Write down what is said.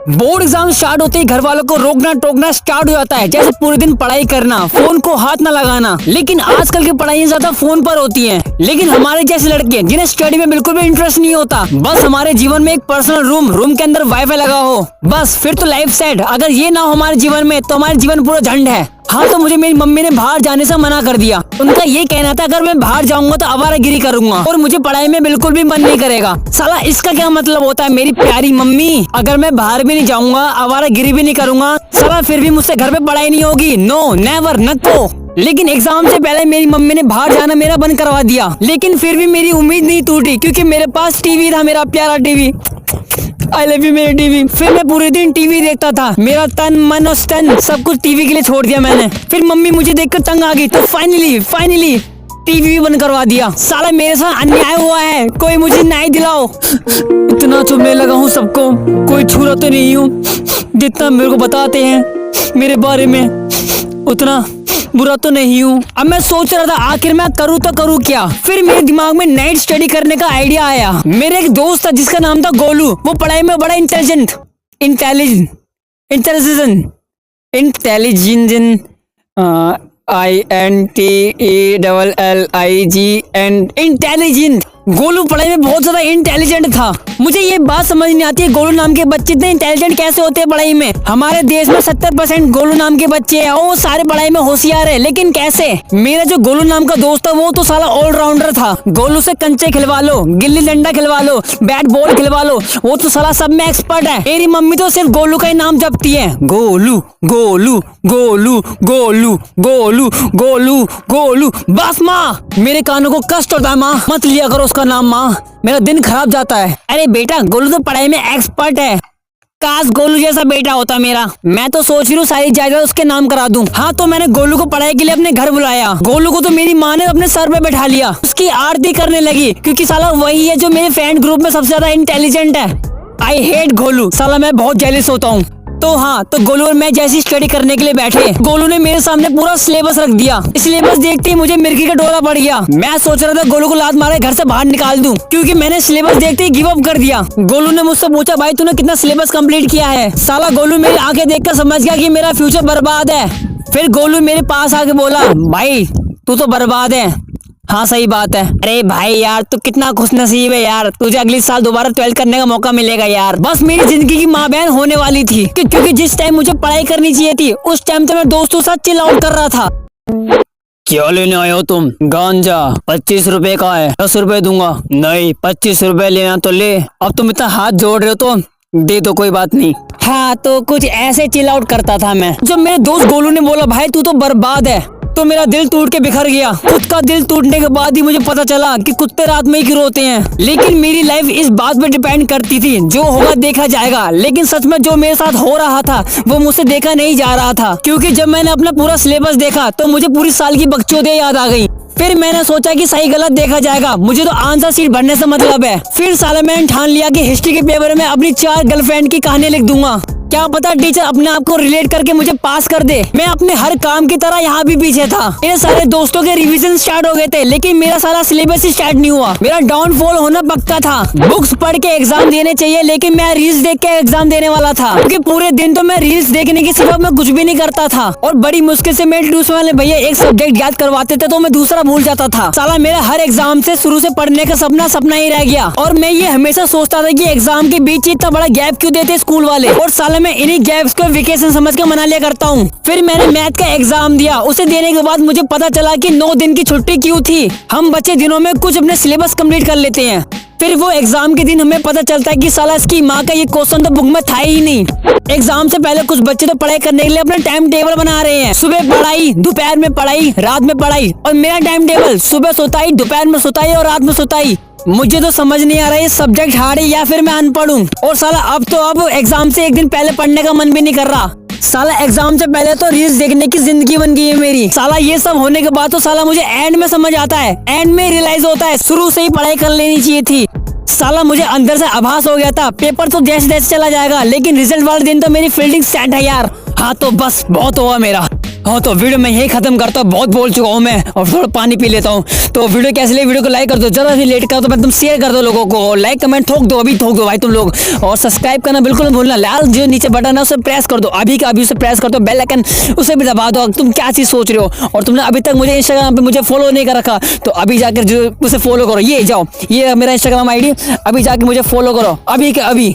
Board exam start होते ही घर वालों को रोकना टोकना स्टार्ट हो जाता है, जैसे पूरे दिन पढ़ाई करना, फोन को हाथ न लगाना। लेकिन आजकल की पढ़ाई ज्यादा फोन पर होती हैं। लेकिन हमारे जैसे लड़के जिन्हें स्टडी में बिल्कुल भी इंटरेस्ट नहीं होता, बस हमारे जीवन में एक पर्सनल रूम के अंदर वाईफाई लगा हो, बस फिर तो लाइफ सेट। अगर ये ना हो हमारे जीवन में तो हमारे जीवन पूरा झंड है। हाँ, तो मुझे मेरी मम्मी ने बाहर जाने से मना कर दिया। उनका ये कहना था अगर मैं बाहर जाऊंगा तो आवारागिरी करूंगा और मुझे पढ़ाई में बिल्कुल भी मन नहीं करेगा। साला इसका क्या मतलब होता है मेरी प्यारी मम्मी? अगर मैं बाहर भी नहीं जाऊंगा, आवारागिरी भी नहीं करूंगा, साला फिर भी मुझसे घर पे पढ़ाई नहीं होगी। नो नेवर नको। लेकिन एग्जाम से पहले मेरी मम्मी ने बाहर जाना मेरा बंद करवा दिया। लेकिन फिर भी मेरी उम्मीद नहीं टूटी, क्योंकि मेरे पास टीवी था, मेरा प्यारा टीवी। आई लव यू मेरी टीवी। फिर मैं पूरे दिन टीवी देखता था। मेरा तन मन और स्तन सब कुछ टीवी के लिए छोड़ दिया मैंने। फिर मम्मी मुझे देखकर तंग आ गई, तो फाइनली टीवी भी बंद करवा दिया। साला मेरे साथ अन्याय हुआ है, कोई मुझे न्याय दिलाओ। इतना चुभने लगा हूँ सबको, कोई छूरा तो नहीं हूँ। जितना मेरे को बताते हैं मेरे बारे में उतना बुरा तो नहीं हूँ। अब मैं सोच रहा था आखिर मैं करूँ तो करूँ क्या। फिर मेरे दिमाग में नाइट स्टडी करने का आइडिया आया। मेरे एक दोस्त था जिसका नाम था गोलू। वो पढ़ाई में बड़ा इंटेलिजेंट इंटेलिजेंट। गोलू पढ़ाई में बहुत ज्यादा इंटेलिजेंट था। मुझे ये बात समझ नहीं आती है, गोलू नाम के बच्चे इतने इंटेलिजेंट कैसे होते हैं पढ़ाई में। हमारे देश में 70% गोलू नाम के बच्चे हैं, वो सारे पढ़ाई में होशियार है, लेकिन कैसे? मेरा जो गोलू नाम का दोस्त था वो तो साला ऑलराउंडर था। गोलू से कंचे खिलवा लो, गिल्ली डंडा खिलवा लो, बैट बॉल खिलवा लो, वो तो साला सब में एक्सपर्ट है। मेरी मम्मी तो सिर्फ गोलू का ही नाम जपती है, गोलू गोलू गोलू गोलू गोलू गोलू गोलू। बस माँ, मेरे कानों को कष्ट होता है माँ, मत लिया करो उसका नाम माँ, मेरा दिन खराब जाता है। अरे बेटा, गोलू तो पढ़ाई में एक्सपर्ट है, काश गोलू जैसा बेटा होता मेरा। मैं तो सोच रही हूँ सारी जायदाद उसके नाम करा दूं। हाँ, तो मैंने गोलू को पढ़ाई के लिए अपने घर बुलाया। गोलू को तो मेरी माँ ने अपने सर पे बैठा लिया, उसकी आरती करने लगी, क्योंकि साला वही है जो मेरे फ्रेंड ग्रुप में सबसे ज्यादा इंटेलिजेंट है। आई हेट गोलू, साला मैं बहुत जेलस होता हूँ। तो हाँ, तो गोलू और मैं जैसी स्टडी करने के लिए बैठे, गोलू ने मेरे सामने पूरा सिलेबस रख दिया। सिलेबस देखते ही मुझे मिर्गी का डोला पड़ गया। मैं सोच रहा था गोलू को लात मारे घर से बाहर निकाल दूं, क्योंकि मैंने सिलेबस देखते ही गिव अप कर दिया। गोलू ने मुझसे पूछा, भाई तूने कितना सिलेबस कंप्लीट किया है? साला गोलू मेरी आंखें देखकर समझ गया कि मेरा फ्यूचर बर्बाद है। फिर गोलू मेरे पास आके बोला, भाई तू तो बर्बाद है। हाँ सही बात है। अरे भाई यार, तू कितना खुशनसीब है यार, तुझे अगले साल दोबारा 12th करने का मौका मिलेगा यार। बस मेरी जिंदगी की माँ बहन होने वाली थी, क्योंकि जिस टाइम मुझे पढ़ाई करनी चाहिए थी उस टाइम तो मैं दोस्तों के साथ चिल आउट कर रहा था। क्या लेने आए हो तुम? गांजा 25 रुपए का है, 10 रुपए दूंगा। नहीं, 25 रुपए लेना तो ले। अब तुम इतना हाथ जोड़ रहे हो तो दे दो, कोई बात नहीं। हाँ, तो कुछ ऐसे चिल आउट करता था मैं। जब मेरे दोस्त गोलू ने बोला, भाई तू तो बर्बाद है, तो मेरा दिल टूट के बिखर गया। खुद का दिल टूटने के बाद ही मुझे पता चला कि कुत्ते रात में ही क्यों रोते हैं। लेकिन मेरी लाइफ इस बात पे डिपेंड करती थी, जो होगा देखा जाएगा। लेकिन सच में जो मेरे साथ हो रहा था वो मुझसे देखा नहीं जा रहा था, क्योंकि जब मैंने अपना पूरा सिलेबस देखा तो मुझे पूरी साल की बकचोदियां याद आ गई। फिर मैंने सोचा कि सही गलत देखा जाएगा, मुझे तो आंसर शीट भरने से मतलब है। फिर साला मैंने ठान लिया कि हिस्ट्री के पेपर में अपनी 4 गर्लफ्रेंड की कहानी लिख दूंगा। क्या पता टीचर अपने आप को रिलेट करके मुझे पास कर दे। मैं अपने हर काम की तरह यहाँ भी पीछे था। मेरे सारे दोस्तों के रिवीजन स्टार्ट हो गए थे, लेकिन मेरा सारा सिलेबस ही स्टार्ट नहीं हुआ। मेरा डाउनफॉल होना पक्का था। बुक्स पढ़ के एग्जाम देने चाहिए, लेकिन मैं रील्स देख के एग्जाम देने वाला था, क्योंकि पूरे दिन तो मैं रील्स देखने के सिवा मैं कुछ भी नहीं करता था। और बड़ी मुश्किल से मेरे ट्यूशन वाले भैया एक सब्जेक्ट याद करवाते थे तो मैं दूसरा भूल जाता था। साला मेरा हर एग्जाम से शुरू से पढ़ने का सपना ही रह गया। और मैं ये हमेशा सोचता था कि एग्जाम के बीच इतना बड़ा गैप क्यों देते स्कूल वाले। और साला मैं इन्हीं गैप्स को वेकेशन समझ के मना लिया करता हूँ। फिर मैंने मैथ का एग्जाम दिया। उसे देने के बाद मुझे पता चला कि 9 दिन की छुट्टी क्यों थी। हम बच्चे दिनों में कुछ अपने सिलेबस कंप्लीट कर लेते हैं। फिर वो एग्जाम के दिन हमें पता चलता है कि साला इसकी माँ का ये क्वेश्चन तो बुक में था ही नहीं। एग्जाम से पहले कुछ बच्चे तो पढ़ाई करने के लिए अपना टाइम टेबल बना रहे हैं। सुबह पढ़ाई, दोपहर में पढ़ाई, रात में पढ़ाई। और मेरा टाइम टेबल सुबह सोताई, दोपहर में सोताई और रात में सोताई। मुझे तो समझ नहीं आ रहा है सब्जेक्ट हार्ड है या फिर मैं अनपढ़ हूँ। और साला अब एग्जाम से एक दिन पहले पढ़ने का मन भी नहीं कर रहा। साला एग्जाम से पहले तो रील्स देखने की जिंदगी बन गई है मेरी। साला ये सब होने के बाद तो साला मुझे एंड में समझ आता है, एंड में रियलाइज होता है शुरू से ही पढ़ाई कर लेनी चाहिए थी। साला मुझे अंदर से आभास हो गया था पेपर तो जैसे जैसे चला जाएगा, लेकिन रिजल्ट वाले दिन तो मेरी फील्डिंग सेट है यार। हाँ, तो बस बहुत हुआ मेरा। हाँ तो वीडियो मैं यही खत्म करता हूँ, बहुत बोल चुका हूँ मैं, और थोड़ा पानी पी लेता हूँ। तो वीडियो कैसे लगी, वीडियो को लाइक कर दो, जरा भी लेट कर दो, मैं तुम शेयर कर दो लोगों को, लाइक कमेंट ठोक दो, अभी ठोक दो भाई तुम लोग, और सब्सक्राइब करना बिल्कुल मत भूलना। लाल जो नीचे बटन है उसे प्रेस कर दो, अभी का अभी उसे प्रेस कर दो, बेल आइकन उसे भी दबा दो। तुम क्या चीज सोच रहे हो, और तुमने अभी तक मुझे इंस्टाग्राम पे मुझे फॉलो नहीं कर रखा, तो अभी जाकर जो उसे फॉलो करो, ये जाओ, ये मेरा इंस्टाग्राम आईडी, अभी जाके मुझे फॉलो करो, अभी का अभी।